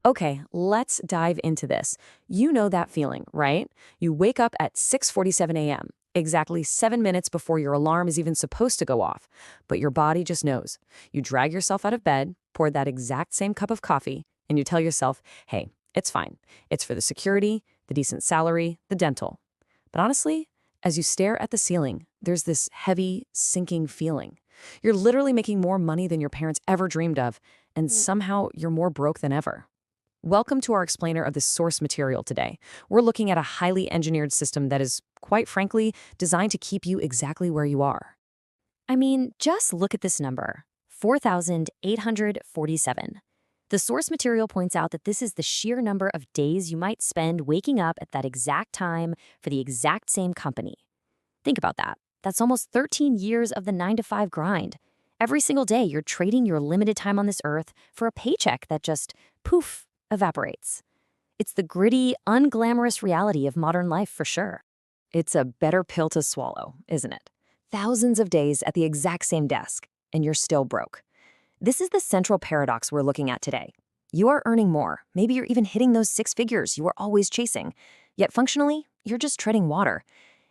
Okay, let's dive into this. You know that feeling, right? You wake up at 6:47 a.m., exactly 7 minutes before your alarm is even supposed to go off, but your body just knows. You drag yourself out of bed, pour that exact same cup of coffee, and you tell yourself, "Hey, it's fine. It's for the security, the decent salary, the dental." But honestly, as you stare at the ceiling, there's this heavy, sinking feeling. You're literally making more money than your parents ever dreamed of, and somehow you're more broke than ever. Welcome to our explainer of the source material today. We're looking at a highly engineered system that is, quite frankly, designed to keep you exactly where you are. I mean, just look at this number 4,847. The source material points out that this is the sheer number of days you might spend waking up at that exact time for the exact same company. Think about that. That's almost 13 years of the 9 to 5 grind. Every single day, you're trading your limited time on this earth for a paycheck that just, poof, evaporates. It's the gritty, unglamorous reality of modern life for sure. It's a better pill to swallow, isn't it? Thousands of days at the exact same desk, and you're still broke. This is the central paradox we're looking at today. You are earning more. Maybe you're even hitting those six figures you were always chasing. Yet functionally, you're just treading water.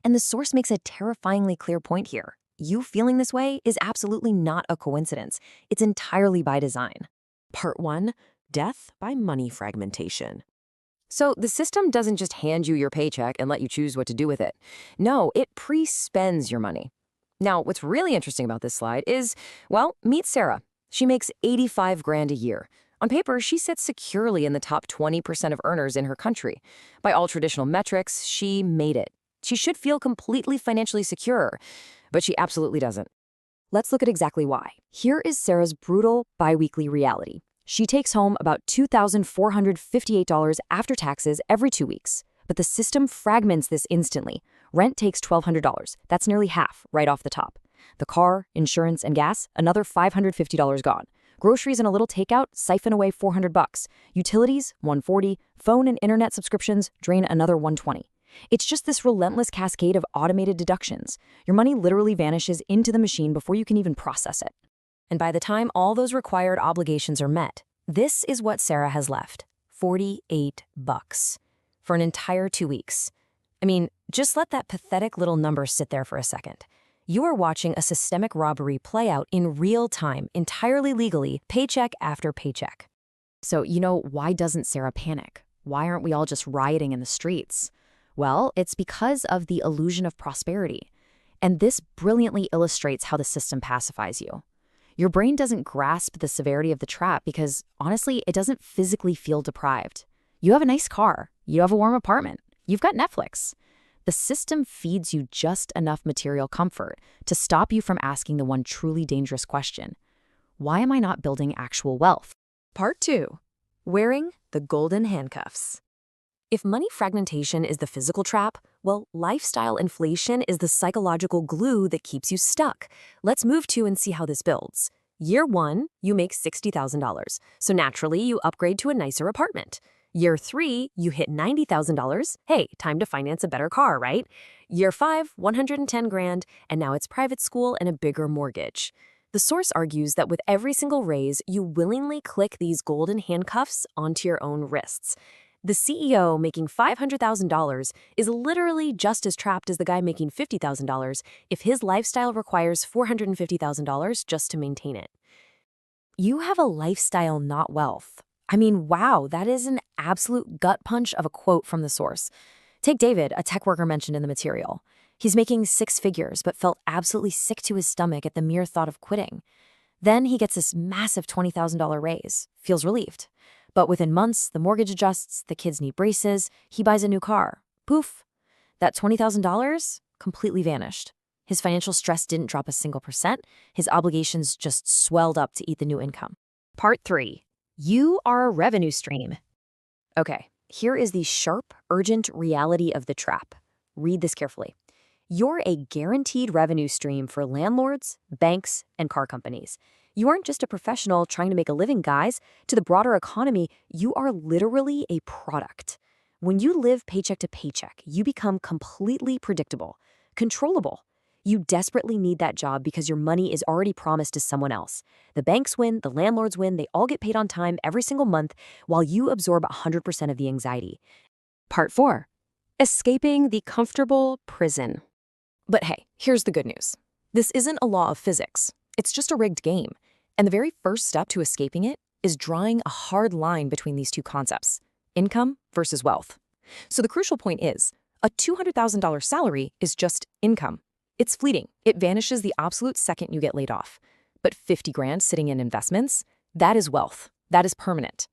And the source makes a terrifyingly clear point here. You feeling this way is absolutely not a coincidence. It's entirely by design. Part 1. Death by money fragmentation. So the system doesn't just hand you your paycheck and let you choose what to do with it. No, it pre-spends your money. Now, what's really interesting about this slide is, well, meet Sarah. She makes 85 grand a year. On paper, she sits securely in the top 20% of earners in her country. By all traditional metrics, she made it. She should feel completely financially secure, but she absolutely doesn't. Let's look at exactly why. Here is Sarah's brutal biweekly reality. She takes home about $2,458 after taxes every 2 weeks, but the system fragments this instantly. Rent takes $1,200. That's nearly half, right off the top. The car, insurance, and gas, another $550 gone. Groceries and a little takeout siphon away $400. Utilities, $140. Phone and internet subscriptions drain another $120. It's just this relentless cascade of automated deductions. Your money literally vanishes into the machine before you can even process it. And by the time all those required obligations are met, this is what Sarah has left. $48 for an entire 2 weeks. I mean, just let that pathetic little number sit there for a second. You are watching a systemic robbery play out in real time, entirely legally, paycheck after paycheck. So, why doesn't Sarah panic? Why aren't we all just rioting in the streets? Well, it's because of the illusion of prosperity. And this brilliantly illustrates how the system pacifies you. Your brain doesn't grasp the severity of the trap because, honestly, it doesn't physically feel deprived. You have a nice car. You have a warm apartment. You've got Netflix. The system feeds you just enough material comfort to stop you from asking the one truly dangerous question. Why am I not building actual wealth? Part 2. Wearing the golden handcuffs. If money fragmentation is the physical trap, well, lifestyle inflation is the psychological glue that keeps you stuck. Let's move to and see how this builds. Year 1, you make $60,000. So naturally, you upgrade to a nicer apartment. Year 3, you hit $90,000. Hey, time to finance a better car, right? Year 5, 110 grand, and now it's private school and a bigger mortgage. The source argues that with every single raise, you willingly click these golden handcuffs onto your own wrists. The CEO making $500,000 is literally just as trapped as the guy making $50,000 if his lifestyle requires $450,000 just to maintain it. You have a lifestyle, not wealth. I mean, wow, that is an absolute gut punch of a quote from the source. Take David, a tech worker mentioned in the material. He's making 6 figures, but felt absolutely sick to his stomach at the mere thought of quitting. Then he gets this massive $20,000 raise, feels relieved. But within months, the mortgage adjusts, the kids need braces, he buys a new car. Poof! That $20,000 completely vanished. His financial stress didn't drop a single percent. His obligations just swelled up to eat the new income. Part 3. You are a revenue stream. Okay, here is the sharp, urgent reality of the trap. Read this carefully. You're a guaranteed revenue stream for landlords, banks, and car companies. You aren't just a professional trying to make a living, guys. To the broader economy, you are literally a product. When you live paycheck to paycheck, you become completely predictable, controllable. You desperately need that job because your money is already promised to someone else. The banks win, the landlords win, they all get paid on time every single month while you absorb 100% of the anxiety. Part 4. Escaping the comfortable prison. But hey, here's the good news. This isn't a law of physics. It's just a rigged game. And the very first step to escaping it is drawing a hard line between these two concepts, income versus wealth. So the crucial point is, a $200,000 salary is just income. It's fleeting. It vanishes the absolute second you get laid off. But 50 grand sitting in investments, that is wealth. That is permanent.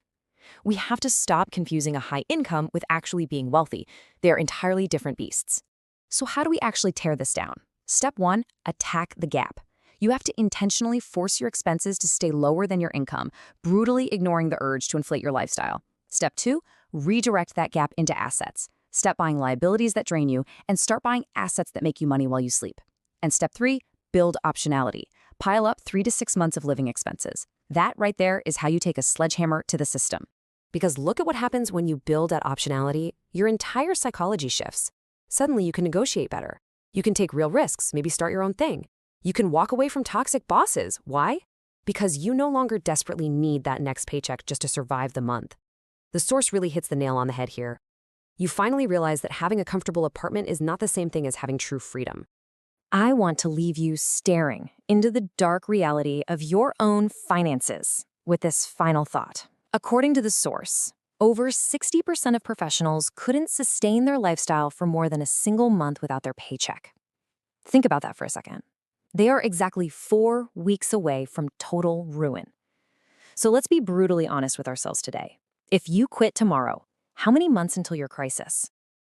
We have to stop confusing a high income with actually being wealthy. They are entirely different beasts. So how do we actually tear this down? Step 1, attack the gap. You have to intentionally force your expenses to stay lower than your income, brutally ignoring the urge to inflate your lifestyle. Step 2, redirect that gap into assets. Stop buying liabilities that drain you and start buying assets that make you money while you sleep. And step 3, build optionality. Pile up 3 to 6 months of living expenses. That right there is how you take a sledgehammer to the system. Because look at what happens when you build that optionality, your entire psychology shifts. Suddenly you can negotiate better. You can take real risks, maybe start your own thing. You can walk away from toxic bosses. Why? Because you no longer desperately need that next paycheck just to survive the month. The source really hits the nail on the head here. You finally realize that having a comfortable apartment is not the same thing as having true freedom. I want to leave you staring into the dark reality of your own finances with this final thought. According to the source, over 60% of professionals couldn't sustain their lifestyle for more than a single month without their paycheck. Think about that for a second. They are exactly 4 weeks away from total ruin. So let's be brutally honest with ourselves today. If you quit tomorrow, how many months until your crisis?